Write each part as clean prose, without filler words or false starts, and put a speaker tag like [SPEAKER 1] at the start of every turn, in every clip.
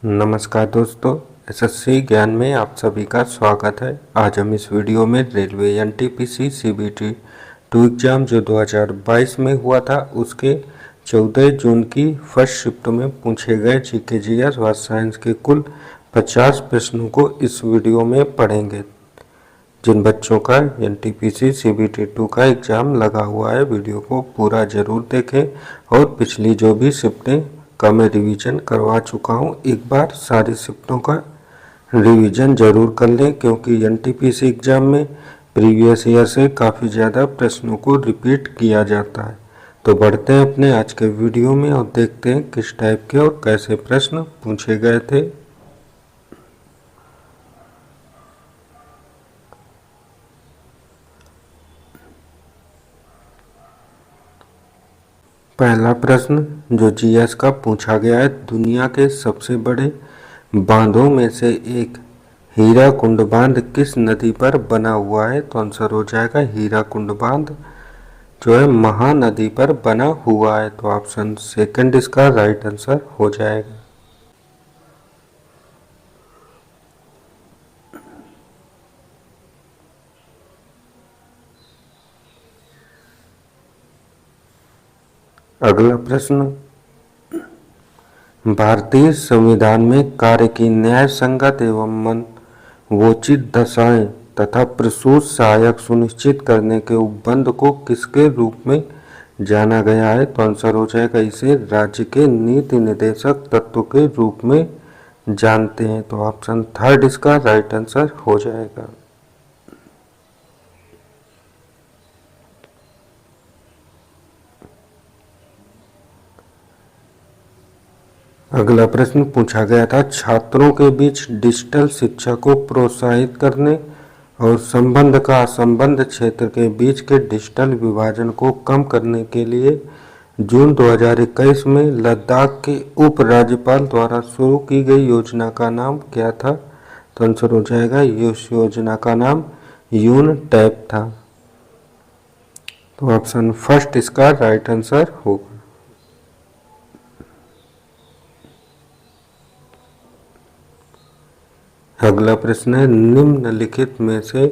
[SPEAKER 1] नमस्कार दोस्तों, एसएससी ज्ञान में आप सभी का स्वागत है। आज हम इस वीडियो में रेलवे एनटीपीसी सीबीटी 2 एग्ज़ाम जो 2022 में हुआ था उसके 14 जून की फर्स्ट शिफ्ट में पूछे गए जीके जीएस व साइंस के कुल 50 प्रश्नों को इस वीडियो में पढ़ेंगे। जिन बच्चों का एनटीपीसी सीबीटी 2 का एग्ज़ाम लगा हुआ है, वीडियो को पूरा ज़रूर देखें और पिछली जो भी शिफ्टें का मैं रिवीजन करवा चुका हूँ, एक बार सारी शिफ्टों का रिवीजन जरूर कर लें, क्योंकि एनटीपीसी एग्ज़ाम में प्रीवियस ईयर से काफ़ी ज़्यादा प्रश्नों को रिपीट किया जाता है। तो बढ़ते हैं अपने आज के वीडियो में और देखते हैं किस टाइप के और कैसे प्रश्न पूछे गए थे। पहला प्रश्न जो जीएस का पूछा गया है, दुनिया के सबसे बड़े बांधों में से एक हीराकुंड बांध किस नदी पर बना हुआ है? तो आंसर हो जाएगा हीराकुंड बांध जो है महानदी पर बना हुआ है। तो ऑप्शन सेकंड इसका राइट आंसर हो जाएगा। अगला प्रश्न, भारतीय संविधान में कार्य की न्याय संगत एवं मनवोचित दशाएं तथा प्रसूत सहायक सुनिश्चित करने के उपबंध को किसके रूप में जाना गया है? तो आंसर हो जाएगा इसे राज्य के नीति निर्देशक तत्व के रूप में जानते हैं। तो ऑप्शन थर्ड इसका राइट आंसर हो जाएगा। अगला प्रश्न पूछा गया था, छात्रों के बीच डिजिटल शिक्षा को प्रोत्साहित करने और संबंध का असंबद्ध क्षेत्र के बीच के डिजिटल विभाजन को कम करने के लिए जून 2021 में लद्दाख के उप राज्यपाल द्वारा शुरू की गई योजना का नाम क्या था? तो आंसर हो जाएगा इस योजना का नाम यून टैप था। तो ऑप्शन फर्स्ट इसका राइट आंसर होगा। अगला प्रश्न है, निम्नलिखित में से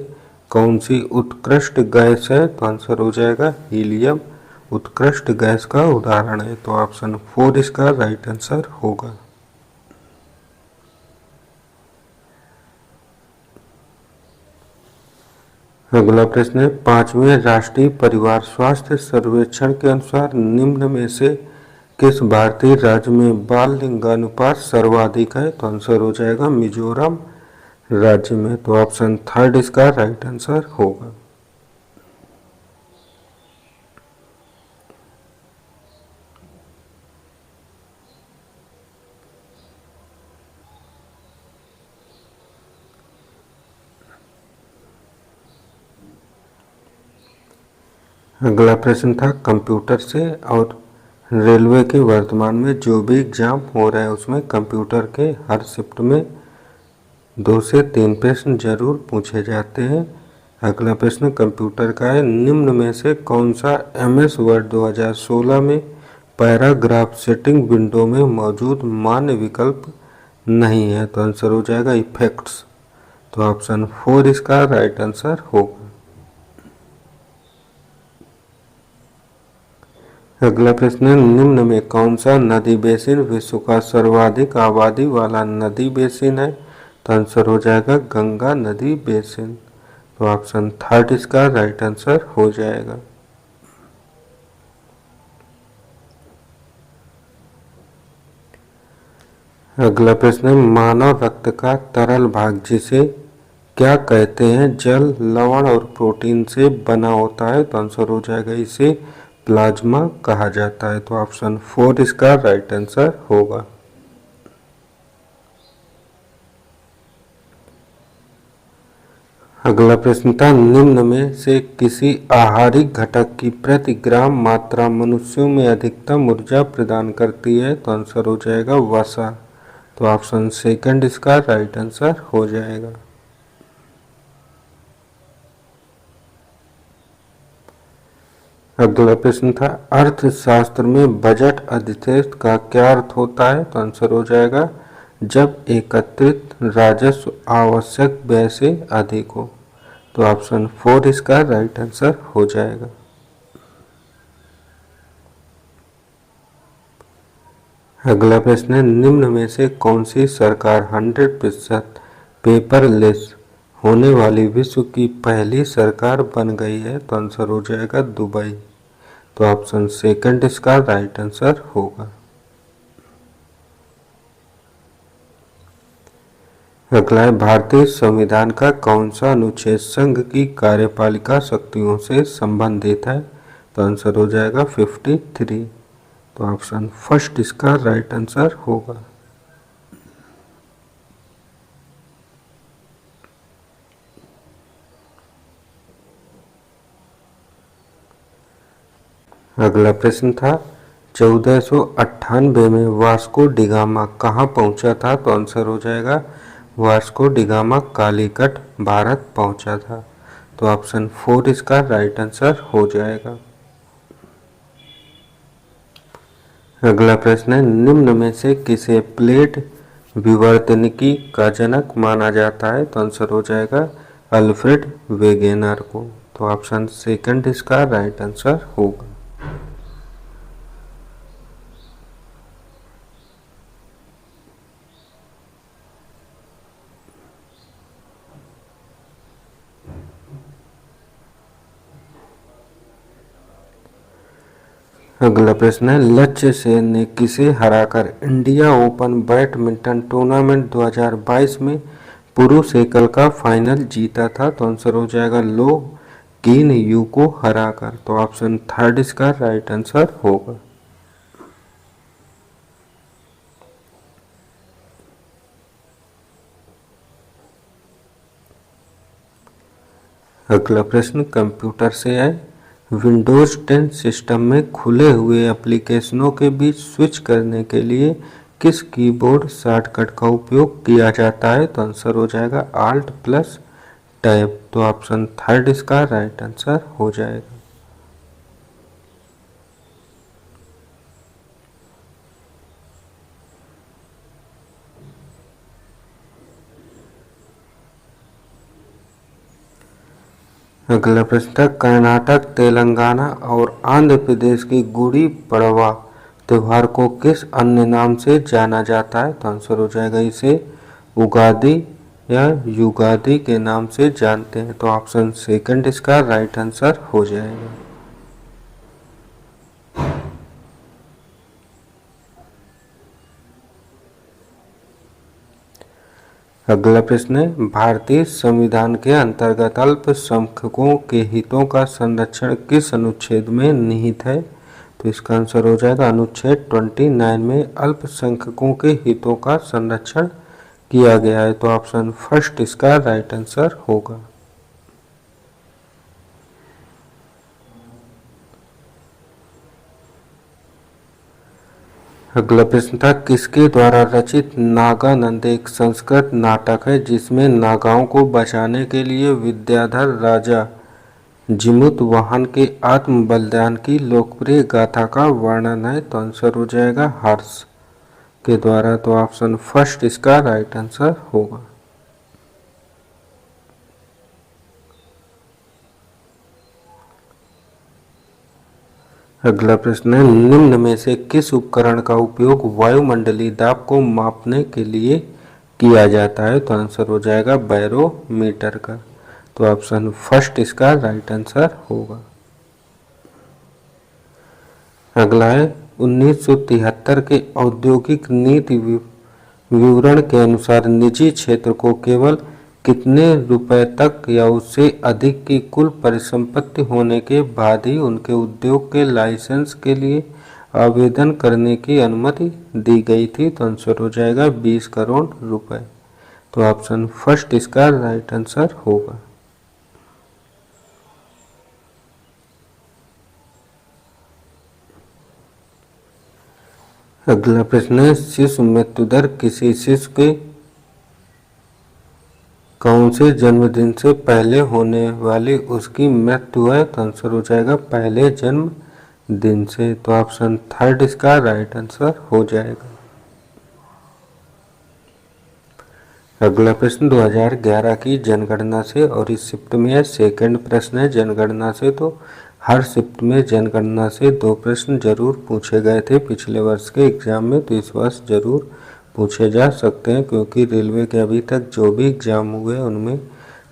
[SPEAKER 1] कौन सी उत्कृष्ट गैस है? तो आंसर हो जाएगा हीलियम उत्कृष्ट गैस का उदाहरण है। तो ऑप्शन 4 इसका राइट आंसर होगा। अगला प्रश्न है, 5वें राष्ट्रीय परिवार स्वास्थ्य सर्वेक्षण के अनुसार निम्न में से किस भारतीय राज्य में बाल लिंगानुपात सर्वाधिक है? तो आंसर हो जाएगा मिजोरम राज्य में। तो ऑप्शन थर्ड इसका राइट आंसर होगा। अगला प्रश्न था कंप्यूटर से, और रेलवे के वर्तमान में जो भी एग्जाम हो रहा है उसमें कंप्यूटर के हर शिफ्ट में 2 से 3 प्रश्न जरूर पूछे जाते हैं। अगला प्रश्न कंप्यूटर का है, निम्न में से कौन सा एमएस वर्ड 2016 में पैराग्राफ सेटिंग विंडो में मौजूद मान्य विकल्प नहीं है? तो आंसर हो जाएगा इफेक्ट्स। तो ऑप्शन 4 इसका राइट आंसर होगा। अगला प्रश्न है, निम्न में कौन सा नदी बेसिन विश्व का सर्वाधिक आबादी वाला नदी बेसिन है? तो आंसर हो जाएगा गंगा नदी बेसिन। तो ऑप्शन थर्ड इसका राइट आंसर हो जाएगा। अगला प्रश्न है, मानव रक्त का तरल भाग जिसे क्या कहते हैं जल, लवण और प्रोटीन से बना होता है? तो आंसर हो जाएगा इसे प्लाज्मा कहा जाता है। तो ऑप्शन 4 इसका राइट आंसर होगा। अगला प्रश्न था, निम्न में से किसी आहारी घटक की प्रति ग्राम मात्रा मनुष्यों में अधिकतम ऊर्जा प्रदान करती है? तो आंसर हो जाएगा वसा। तो ऑप्शन सेकंड इसका राइट आंसर हो जाएगा। अगला प्रश्न था, अर्थशास्त्र में बजट अधिशेष का क्या अर्थ होता है? तो आंसर हो जाएगा जब एकत्रित राजस्व आवश्यक व्यय से अधिक हो। तो ऑप्शन 4 इसका राइट आंसर हो जाएगा। अगला प्रश्न है, निम्न में से कौन सी सरकार 100% पेपरलेस होने वाली विश्व की पहली सरकार बन गई है? तो आंसर हो जाएगा दुबई। तो ऑप्शन सेकंड इसका राइट आंसर होगा। अगला है, भारतीय संविधान का कौन सा अनुच्छेद संघ की कार्यपालिका शक्तियों से संबंधित है? तो आंसर हो जाएगा 53। तो ऑप्शन फर्स्ट इसका राइट आंसर होगा। अगला प्रश्न था, 1498 में वास्को डिगामा कहाँ पहुंचा था? तो आंसर हो जाएगा वास्को डिगामा कालीकट भारत पहुंचा था। तो ऑप्शन 4 इसका राइट आंसर हो जाएगा। अगला प्रश्न है, निम्न में से किसे प्लेट विवर्तनिकी का जनक माना जाता है? तो आंसर हो जाएगा अल्फ्रेड वेगेनर को। तो ऑप्शन सेकंड इसका राइट आंसर होगा। अगला प्रश्न है, लक्ष्य सेन ने किसे हराकर इंडिया ओपन बैडमिंटन टूर्नामेंट 2022 में पुरुष एकल का फाइनल जीता था? तो आंसर हो जाएगा लो किन यू को हराकर। तो ऑप्शन थर्ड इसका राइट आंसर होगा। अगला प्रश्न कंप्यूटर से है, विंडोज 10 सिस्टम में खुले हुए एप्लीकेशनों के बीच स्विच करने के लिए किस कीबोर्ड शॉर्टकट का उपयोग किया जाता है? तो आंसर हो जाएगा आल्ट प्लस टैब। तो ऑप्शन थर्ड इसका राइट आंसर हो जाएगा। अगला प्रश्न था, कर्नाटक, तेलंगाना और आंध्र प्रदेश की गुड़ी पड़वा त्योहार को किस अन्य नाम से जाना जाता है? तो आंसर हो जाएगा इसे उगादी या युगादी के नाम से जानते हैं। तो ऑप्शन सेकंड इसका राइट आंसर हो जाएगा। अगला प्रश्न है, भारतीय संविधान के अंतर्गत अल्पसंख्यकों के हितों का संरक्षण किस अनुच्छेद में निहित है? तो इसका आंसर हो जाएगा अनुच्छेद 29 में अल्पसंख्यकों के हितों का संरक्षण किया गया है। तो ऑप्शन फर्स्ट इसका राइट आंसर होगा। अगला प्रश्न था, किसके द्वारा रचित नागानंद एक संस्कृत नाटक है जिसमें नागाओं को बचाने के लिए विद्याधर राजा जिमुतवाहन के आत्म बलिदान की लोकप्रिय गाथा का वर्णन है? तो आंसर हो जाएगा हर्ष के द्वारा। तो ऑप्शन फर्स्ट इसका राइट आंसर होगा। अगला प्रश्न है, निम्न में से किस उपकरण का उपयोग वायुमंडलीय दाब को मापने के लिए किया जाता है? तो आंसर हो जाएगा बैरोमीटर का। तो ऑप्शन फर्स्ट इसका राइट आंसर होगा। अगला है, 1973 के औद्योगिक नीति विवरण के अनुसार निजी क्षेत्र को केवल कितने रुपए तक या उससे अधिक की कुल परिसंपत्ति होने के बाद ही उनके उद्योग के लाइसेंस के लिए आवेदन करने की अनुमति दी गई थी? तो आंसर हो जाएगा 20 करोड़ रुपए। तो ऑप्शन फर्स्ट इसका राइट आंसर होगा। अगला प्रश्न है, शिशु मृत्यु दर किसी शिशु के कौन से जन्मदिन से पहले होने वाली उसकी मृत्यु है? तो आंसर हो जाएगा पहले जन्म दिन से। तो ऑप्शन थर्ड इसका राइट आंसर हो जाएगा। अगला प्रश्न 2011 की जनगणना से, और इस शिफ्ट में है सेकंड प्रश्न है जनगणना से। तो हर शिफ्ट में जनगणना से 2 प्रश्न जरूर पूछे गए थे पिछले वर्ष के एग्जाम में, तो इस वर्ष जरूर पूछे जा सकते हैं, क्योंकि रेलवे के अभी तक जो भी एग्जाम हुए उनमें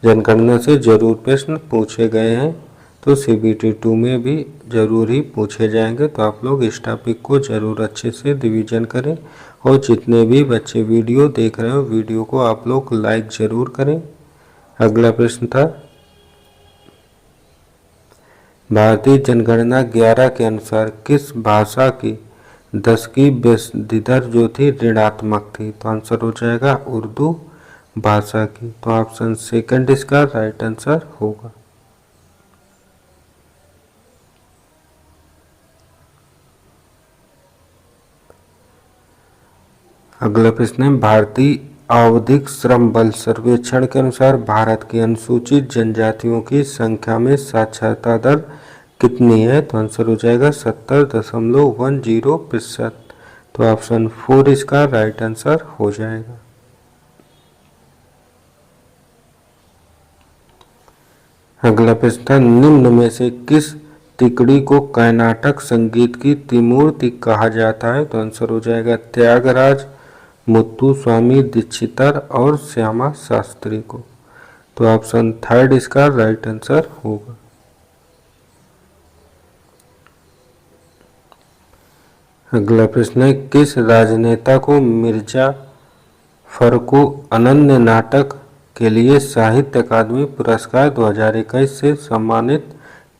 [SPEAKER 1] जनगणना से जरूर प्रश्न पूछे गए हैं। तो CBT 2 में भी जरूर ही पूछे जाएंगे। तो आप लोग इस टॉपिक को जरूर अच्छे से रिवीजन करें, और जितने भी बच्चे वीडियो देख रहे हो वीडियो को आप लोग लाइक जरूर करें। अगला प्रश्न था, भारतीय जनगणना 11 के अनुसार किस भाषा की 10 की वृद्धि दर जो थी ऋणात्मक थी? तो आंसर हो जाएगा उर्दू भाषा की। तो ऑप्शन सेकंड इसका राइट आंसर होगा। अगला प्रश्न है, भारतीय आवधिक श्रम बल सर्वेक्षण के अनुसार भारत की अनुसूचित जनजातियों की संख्या में साक्षरता दर कितनी है? तो आंसर हो जाएगा 70.10%। तो ऑप्शन 4 इसका राइट आंसर हो जाएगा। अगला प्रश्न था, निम्न में से किस तिकड़ी को कर्नाटक संगीत की त्रिमूर्ति कहा जाता है? तो आंसर हो जाएगा त्यागराज, मुत्तुस्वामी दीक्षितर और श्यामा शास्त्री को। तो ऑप्शन 3 इसका राइट आंसर होगा। अगला प्रश्न है, किस राजनेता को मिर्जा फखरू अनन्य नाटक के लिए साहित्य अकादमी पुरस्कार 2021 से सम्मानित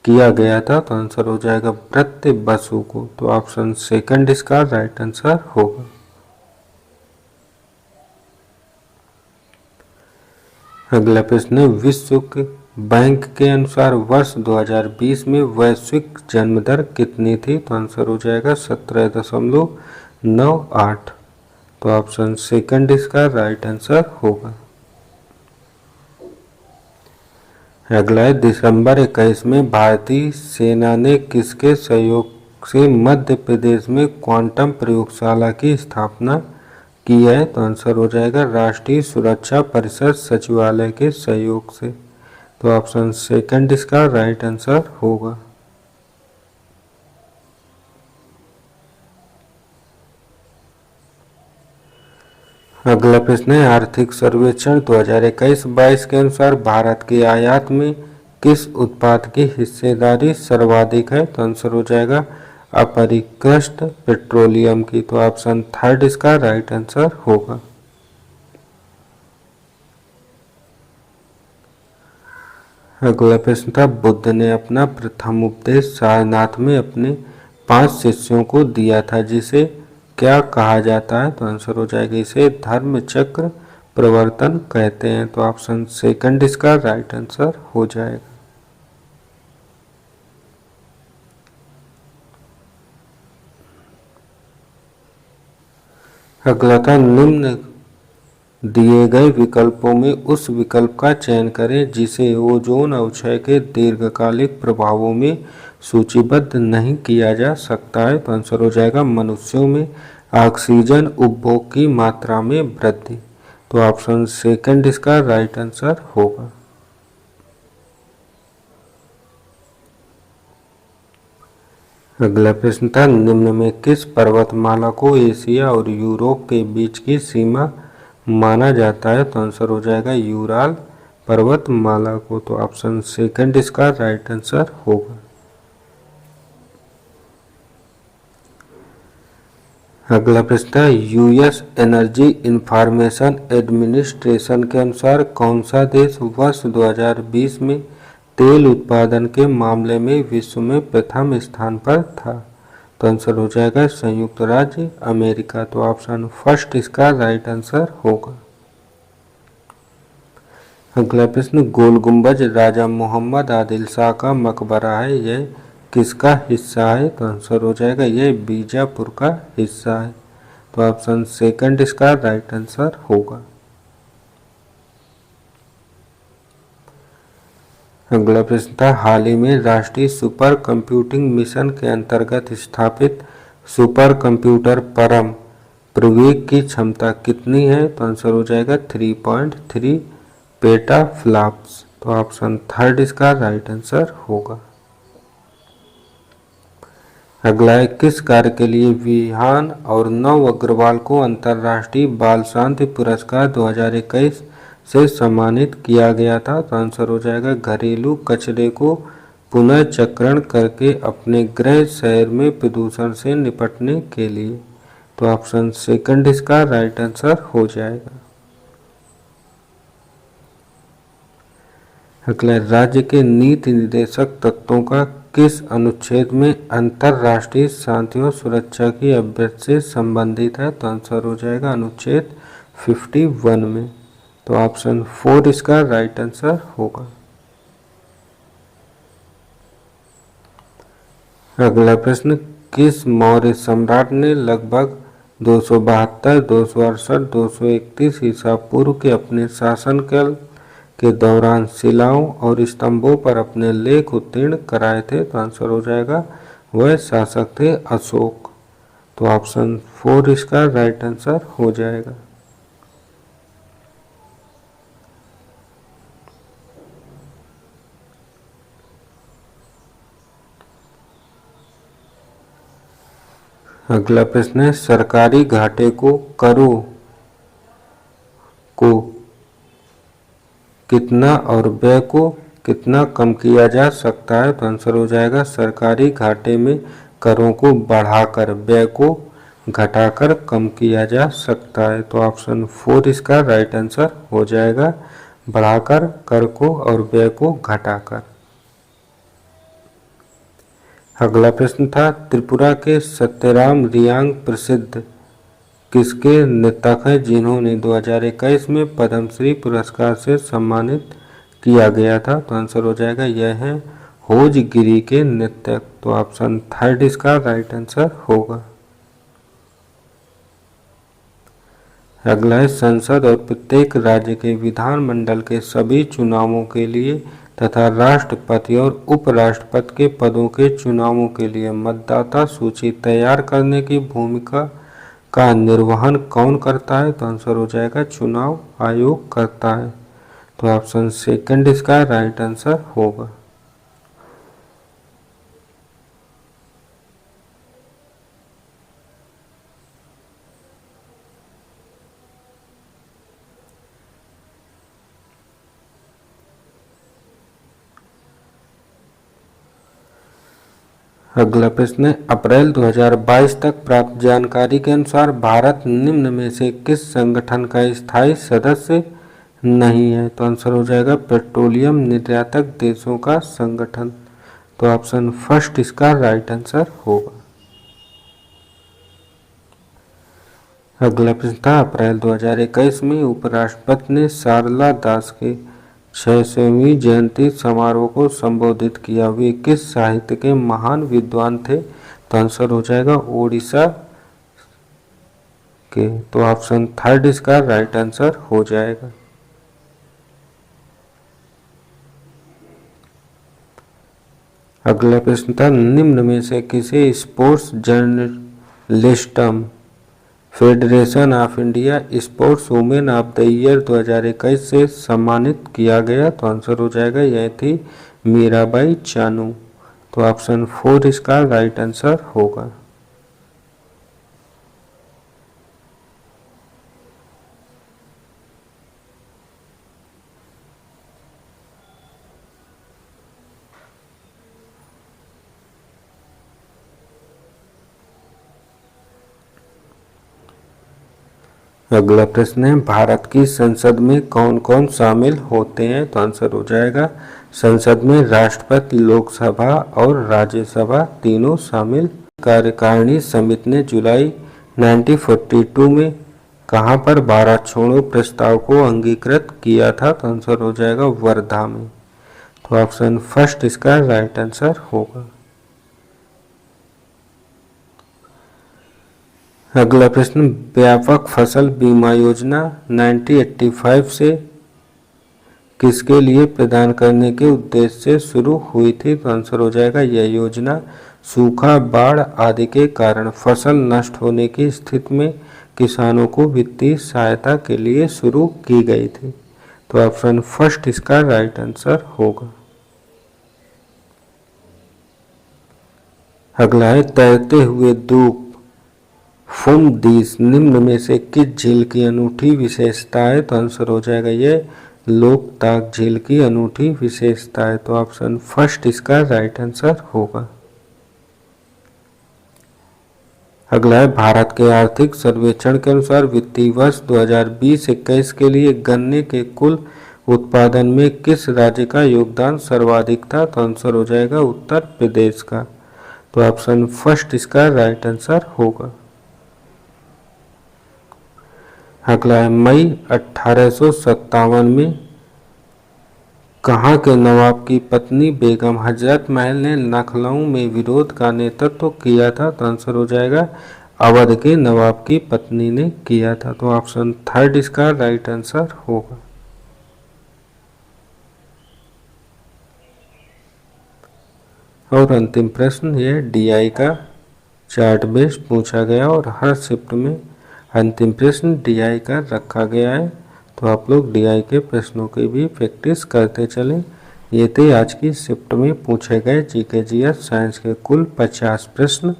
[SPEAKER 1] किया गया था? तो आंसर हो जाएगा ब्रत्य बसु को। तो ऑप्शन सेकंड इसका राइट आंसर होगा। अगला प्रश्न है, विश्व बैंक के अनुसार वर्ष 2020 में वैश्विक जन्म दर कितनी थी? तो आंसर हो जाएगा 17.98। तो ऑप्शन सेकंड इसका राइट आंसर होगा। अगला है, दिसंबर 21 में भारतीय सेना ने किसके सहयोग से मध्य प्रदेश में क्वांटम प्रयोगशाला की स्थापना की है? तो आंसर हो जाएगा राष्ट्रीय सुरक्षा परिषद सचिवालय के सहयोग से। तो ऑप्शन सेकंड इसका राइट आंसर होगा। अगला प्रश्न है, आर्थिक सर्वेक्षण 2021-22 के अनुसार भारत के आयात में किस उत्पाद की हिस्सेदारी सर्वाधिक है? तो आंसर हो जाएगा अपरिष्कृत पेट्रोलियम की। तो ऑप्शन 3 इसका राइट आंसर होगा। अगला प्रश्न था, बुद्ध ने अपना प्रथम उपदेश सारनाथ में अपने 5 शिष्यों को दिया था, जिसे क्या कहा जाता है? तो आंसर हो जाएगा इसे धर्म चक्र प्रवर्तन कहते हैं। तो ऑप्शन सेकंड इसका राइट आंसर हो जाएगा। अगला था, निम्न दिए गए विकल्पों में उस विकल्प का चयन करें जिसे ओजोन अवक्षय के दीर्घकालिक प्रभावों में सूचीबद्ध नहीं किया जा सकता है। तो आंसर हो जाएगा मनुष्यों में ऑक्सीजन उपभोग की मात्रा में वृद्धि। तो ऑप्शन सेकंड इसका राइट आंसर होगा। अगला प्रश्न था, निम्न में किस पर्वतमाला को एशिया और यूरोप के बीच की सीमा माना जाता है? तो आंसर हो जाएगा यूराल पर्वतमाला को। तो ऑप्शन सेकंड इसका राइट आंसर होगा। अगला प्रश्न है, यूएस एनर्जी इंफॉर्मेशन एडमिनिस्ट्रेशन के अनुसार कौन सा देश वर्ष 2020 में तेल उत्पादन के मामले में विश्व में प्रथम स्थान पर था? तो आंसर हो जाएगा संयुक्त राज्य अमेरिका। तो ऑप्शन फर्स्ट इसका राइट आंसर होगा। अगला प्रश्न, गोल गुंबज राजा मोहम्मद आदिल शाह का मकबरा है, यह किसका हिस्सा है? तो आंसर हो जाएगा यह बीजापुर का हिस्सा है। तो ऑप्शन सेकंड इसका राइट आंसर होगा। अगला प्रश्न था, हाल ही में राष्ट्रीय सुपर कंप्यूटिंग मिशन के अंतर्गत स्थापित सुपर कंप्यूटर परम प्रवेग की क्षमता कितनी है? तो आंसर हो जाएगा 3.3 पेटा फ्लॉप्स। तो ऑप्शन थर्ड इसका राइट आंसर होगा। अगला है, किस कार्य के लिए विहान और नव अग्रवाल को अंतर्राष्ट्रीय बाल शांति पुरस्कार 2021 से सम्मानित किया गया था? तो आंसर हो जाएगा घरेलू कचरे को पुनर्चक्रण करके अपने गृह शहर में प्रदूषण से निपटने के लिए। तो ऑप्शन सेकंड इसका राइट आंसर हो जाएगा। अगला, राज्य के नीति निर्देशक तत्वों का किस अनुच्छेद में अंतर्राष्ट्रीय शांति और सुरक्षा की अभ्यर्थी से संबंधित है? तो आंसर हो जाएगा अनुच्छेद 51 में। तो ऑप्शन 4 इसका राइट आंसर होगा। अगला प्रश्न, किस मौर्य सम्राट ने लगभग 272, 268, 231 ईसा पूर्व के अपने शासनकाल के दौरान शिलाओं और स्तंभों पर अपने लेख उत्तीर्ण कराए थे? तो आंसर हो जाएगा वह शासक थे अशोक। तो ऑप्शन 4 इसका राइट आंसर हो जाएगा। अगला प्रश्न है, सरकारी घाटे को करों को कितना और व्यय को कितना कम किया जा सकता है? तो आंसर हो जाएगा सरकारी घाटे में करों को बढ़ाकर व्यय को घटाकर कम किया जा सकता है। तो ऑप्शन 4 इसका राइट आंसर हो जाएगा, बढ़ाकर कर को और व्यय को घटाकर। अगला प्रश्न था, त्रिपुरा के सत्यराम रियांग प्रसिद्ध किसके नृतक हैं जिन्होंने 2021 में पद्मश्री पुरस्कार से सम्मानित किया गया था? तो आंसर हो जाएगा यह है होजगिरी के नृतक। तो ऑप्शन थर्ड इसका राइट आंसर होगा। अगला है, संसद और प्रत्येक राज्य के विधानमंडल के सभी चुनावों के लिए तथा राष्ट्रपति और उपराष्ट्रपति के पदों के चुनावों के लिए मतदाता सूची तैयार करने की भूमिका का निर्वहन कौन करता है? तो आंसर हो जाएगा चुनाव आयोग करता है। तो ऑप्शन सेकंड इसका राइट आंसर होगा। अगला प्रश्न है, अप्रैल 2022 तक प्राप्त जानकारी के अनुसार भारत निम्न में से किस संगठन का स्थायी सदस्य नहीं है? तो आंसर हो जाएगा पेट्रोलियम निर्यातक देशों का संगठन। तो ऑप्शन फर्स्ट इसका राइट आंसर होगा। अगला प्रश्न था, अप्रैल 2021 में उपराष्ट्रपति ने सारला दास के 600वीं जयंती समारोह को संबोधित किया। वे किस साहित्य के महान विद्वान थे? तो आंसर हो जाएगा ओडिशा के। तो ऑप्शन थर्ड इसका राइट आंसर हो जाएगा। अगला प्रश्न था, निम्न में से किसे sports journalists federation of India sports women of the year 2021 से सम्मानित किया गया? तो आंसर हो जाएगा यह थी मीराबाई चानू। तो ऑप्शन 4 इसका राइट आंसर होगा। अगला प्रश्न है, भारत की संसद में कौन कौन शामिल होते हैं? तो आंसर हो जाएगा संसद में राष्ट्रपति, लोकसभा और राज्यसभा तीनों शामिल। कार्यकारिणी समिति ने जुलाई 1942 में कहां पर भारत छोड़ो प्रस्ताव को अंगीकृत किया था? तो आंसर हो जाएगा वर्धा में। तो ऑप्शन फर्स्ट इसका राइट आंसर होगा। अगला प्रश्न, व्यापक फसल बीमा योजना 1985 से किसके लिए प्रदान करने के उद्देश्य से शुरू हुई थी? तो आंसर हो जाएगा यह योजना सूखा, बाढ़ आदि के कारण फसल नष्ट होने की स्थिति में किसानों को वित्तीय सहायता के लिए शुरू की गई थी? तो ऑप्शन फर्स्ट इसका राइट आंसर होगा। अगला है तैरते हुए धूप फुमदीस निम्न में से किस झील की अनूठी विशेषता है? तो आंसर हो जाएगा ये लोकताक झील की अनूठी विशेषता है। तो ऑप्शन फर्स्ट इसका राइट आंसर होगा। अगला है भारत के आर्थिक सर्वेक्षण के अनुसार वित्तीय वर्ष 2020-21 के लिए गन्ने के कुल उत्पादन में किस राज्य का योगदान सर्वाधिक था? तो आंसर हो जाएगा उत्तर प्रदेश का। तो ऑप्शन फर्स्ट इसका राइट आंसर होगा। अगला है मई 1857 में कहाँ के नवाब की पत्नी बेगम हजरत महल ने लखनऊ में विरोध का नेतृत्व किया था? तो आंसर हो जाएगा अवध के नवाब की पत्नी ने किया था। तो ऑप्शन थर्ड इसका राइट आंसर होगा। और अंतिम प्रश्न ये डीआई का चार्ट बेस्ड पूछा गया और हर शिफ्ट में अंतिम प्रश्न डीआई का रखा गया है। तो आप लोग डीआई के प्रश्नों की भी प्रैक्टिस करते चलें। ये थे आज की शिफ्ट में पूछे गए जीके जीएस साइंस के कुल 50 प्रश्न।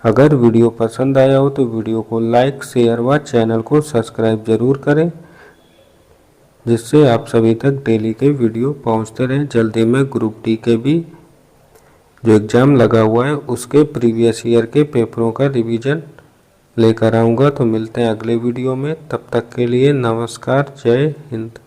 [SPEAKER 1] अगर वीडियो पसंद आया हो तो वीडियो को लाइक शेयर व चैनल को सब्सक्राइब जरूर करें, जिससे आप सभी तक डेली के वीडियो पहुंचते रहें। जल्दी में ग्रुप डी के भी जो एग्ज़ाम लगा हुआ है उसके प्रीवियस ईयर के पेपरों का रिवीजन लेकर आऊँगा। तो मिलते हैं अगले वीडियो में, तब तक के लिए नमस्कार, जय हिंद।